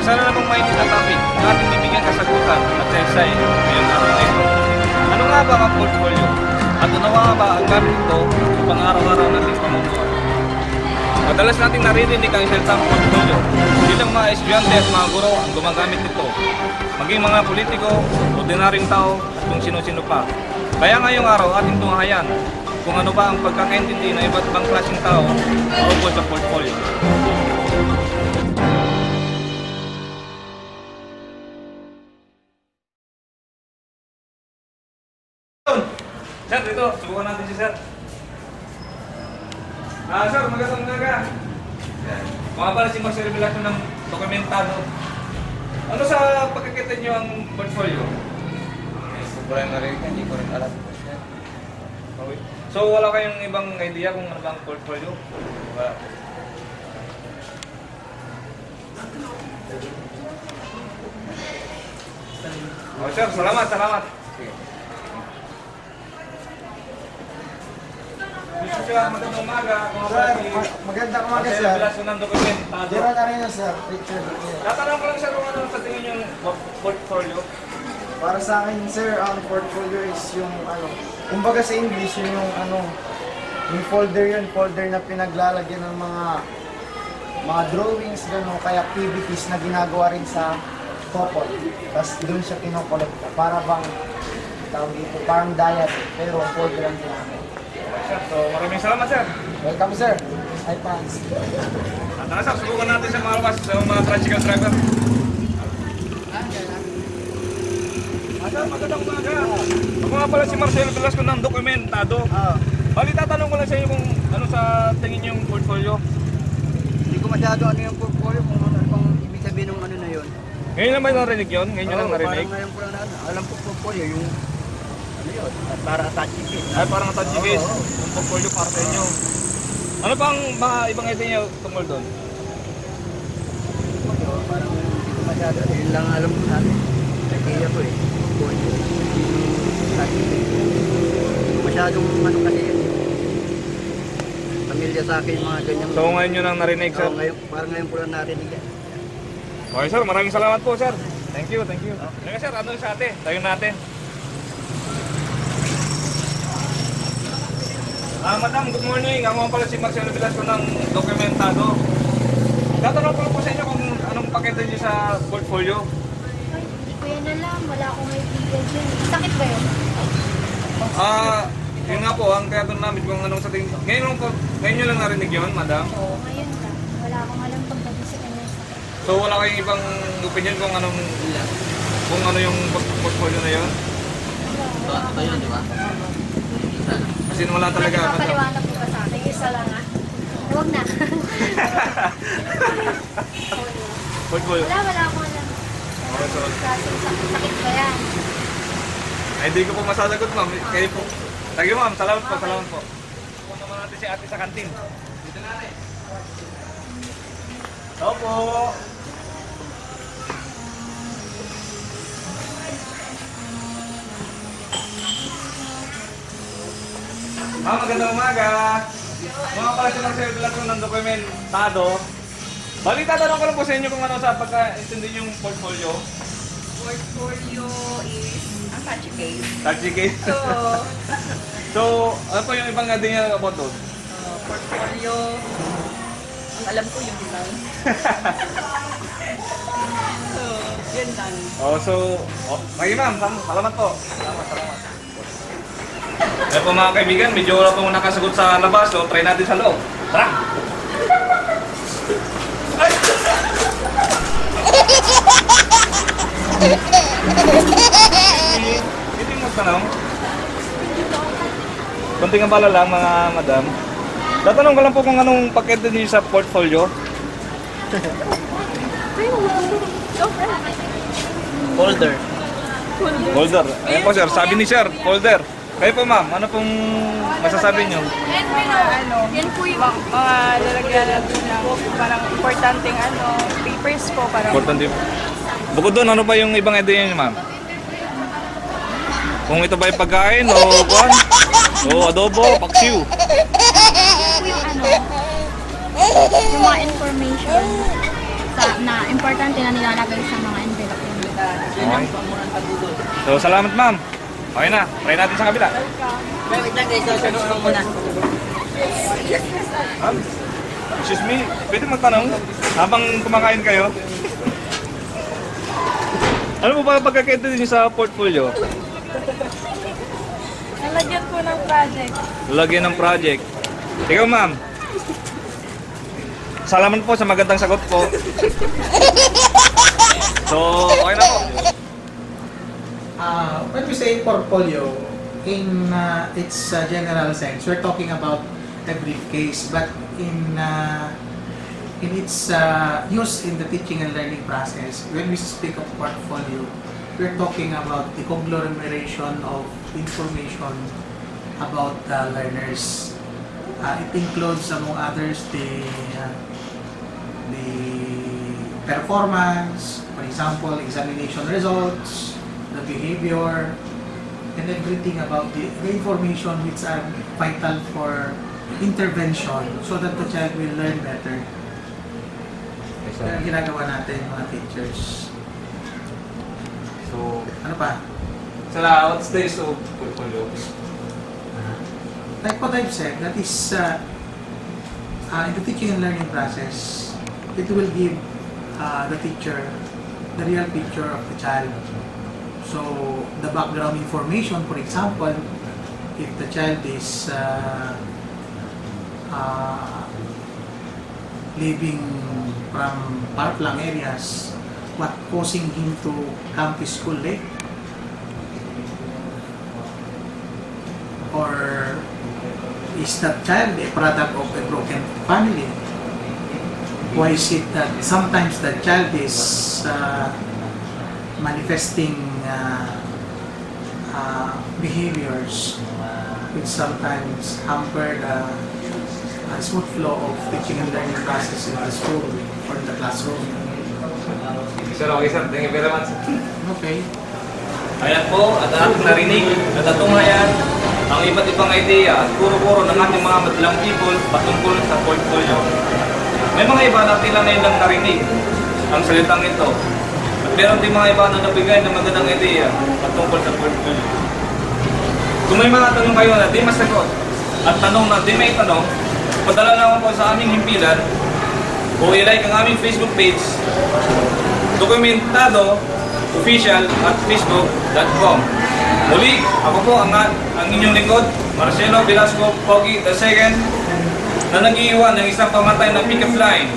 Isa na namang mainit na topic na ating bibigyan kasagutan at saysay ngayong araw na ito. Ano nga ba ang portfolio? At ano nga ba ang gamit ito upang araw-araw nating pamumuhay? Madalas nating naririnig ang salitang portfolio. Bilang mga estudyante at mga guro ang gumagamit nito. Maging mga politiko, ordinaryong tao at kung sino-sino pa. Kaya ngayong araw ating tunghayan kung ano ba ang pagkakaintindi ng iba't ibang klaseng tao tungkol sa portfolio. Sir, dito, subukan natin si Sir. Sir, magandang umaga. Mga pala si Marcelo Velasco ng dokumentado. Ano sa pagkakita niyo ang portfolio? Sobrang narinig, hindi ko rin alam. Okay. So wala kayong ibang idea kung ano ba ang portfolio? Wala. Oh, sir, salamat. Sige. Magandang umaga. Magandang umaga, sir. Velasco ng dokumentado. Gerald Arena, sir. Richard. Tatanong ko lang sir kung ano sa tingin yung portfolio. Para sa akin, sir, ang portfolio is yung kumbaga sa English, yun yung yung folder na pinaglalagyan ng mga drawings, gano'n, kaya activities na ginagawa rin sa couple. Tapos doon siya kinokolekta. Para bang, tawag dito, parang diary, pero folder ang ginagawa. So maraming salamat sir. Welcome, sir. Hi, fans. Tara sir, subukan natin sa mga labas, sa mga tricycle driver. Sir, magandang umaga. Ako nga pala si Marcelo Velasco ng dokumentado. Bali, tatanong ko lang sa inyo kung ano sa tingin yung portfolio. Hindi ko masyado ano yung portfolio kung ano bang ibig sabihin ng ano na yun. Ngayon lang ba narinig yun? Ngayon nyo lang narinig? Parang ngayon ko lang alam po portfolio yung ano yun, para attaching case. Ay, parang attaching case. Yung portfolio para sa inyo. Ano pang mga ibang idea nyo tungkol doon? Parang hindi ko masyado, yun lang alam ko natin. Idea ko eh. Portfolio. Attaching case. Masyadong ano kasi yun. Pamilya sa akin mga ganyang. So ngayon nyo lang narinig sir? Parang ngayon ko lang narinig yan. Okay sir, maraming salamat po sir. Thank you. Teka sir, ano sa ate? Tayo natin. Madam, good morning. Ako nga pala si Marcelo Velasco ng dokumentado. Tatanong ko lang po sa inyo kung anong pakita niyo sa portfolio. Hindi ko yan alam. Wala akong idea dyan. Sakit ba yun? Yun nga po, ang kaya doon namin kung anong sa tingin. Ngayon nyo lang narinig yun, madam? Oo, ngayon lang. Wala akong alam pagdating sa kanya sakit. So wala kayong ibang opinion kung ano yung portfolio na yun? Ito yun, di ba? Kasi wala talaga. Papaliwanag mo ba sa akin? Isa lang ah. Huwag na. Portfolio. Wala akong alam. Kaso sakit ba yan? Ay, hindi ko po masasagot ma'am. Kayo po. Thank you ma'am. Salamat po. Pupunta naman natin si ate sa kantin. Dito na ate. Hello po. Magandang umaga. Mga pala si Marcelo Velasco ng dokumentado. Bali, tatanong ko lang po sa inyo kung ano sa pagka-intindi yung portfolio. Portfolio is attaching case. Touchy case. So, ano po yung ibang idea about doon? Portfolio, ang alam ko yung design. So, yun lang. Okay ma'am, salamat po. Salamat. Kaya po mga kaibigan, medyo wala pong nakasagot sa labas, so try natin sa loob. Tara! Ay! Hindi magtanong. Konting abala lang mga madam. Tatanong ko lang po kung anong pakete niyo sa portfolio. Folder. Folder. Ayan po sir, sabi ni sir, folder. Kayo po ma'am, ano pong masasabi niyo? Yan po yung mga lalagyan natin ng parang importanteng papers po. Importante. Bukod doon, ano pa yung ibang idea niyo ma'am? Kung ito ba yung pagkain o kuwan? O adobo, paksiw. Yung mga information sa na importante na nilalagay sa mga envelope yun. Okay. So, salamat ma'am. Okay na, try natin sa kabila. Wait lang guys, sasagot ko muna. Ma'am, excuse me, pwede magtanong habang kumakain kayo? Ano po ba pagkakaito niyo sa portfolio? Nalagyan po ng project. Lagyan ng project. Ikaw ma'am. Salamat po sa magandang sagot po. So, okay na po. When we say portfolio, in its general sense, we're talking about a briefcase, but in its use in the teaching and learning process, when we speak of portfolio, we're talking about the conglomeration of information about the learners. It includes, among others, the performance, for example, examination results, the behavior, and everything about the information which are vital for intervention so that the child will learn better. Kaya ginagawa natin mga teachers. So, Ano pa? what's the use of portfolio? Like what I've said, that is in the teaching and learning process, it will give the teacher the real picture of the child. So, the background information, for example, if the child is living from far-flung areas, what causing him to come to school late? Or is that child a product of a broken family? Why is it that sometimes the child is manifesting behaviors which sometimes hamper the smooth flow of teaching and learning process in the school or in the classroom? Sir, okay sir. Thank you very much. Okay. Ayan po, at ating narinig, natatunayan ang iba't ibang idea at puro-puro ng ating mga madalang people patungkol sa portfolio. May mga iba na tila na ilang narinig ang salitang ito. At meron din mga iba na nabigay ng magandang idea patungkol sa portfolio. Kung may mga tanong kayo na di masagot at tanong na di may tanong, padala naman po sa aming himpilan o i-like ang aming Facebook page, Dokumentado Official at Facebook.com. Muli, ako po ang inyong lingkod, Marcelo Velasco Pogi II, na nag-iiwan ng isang pamatay na pick-up line.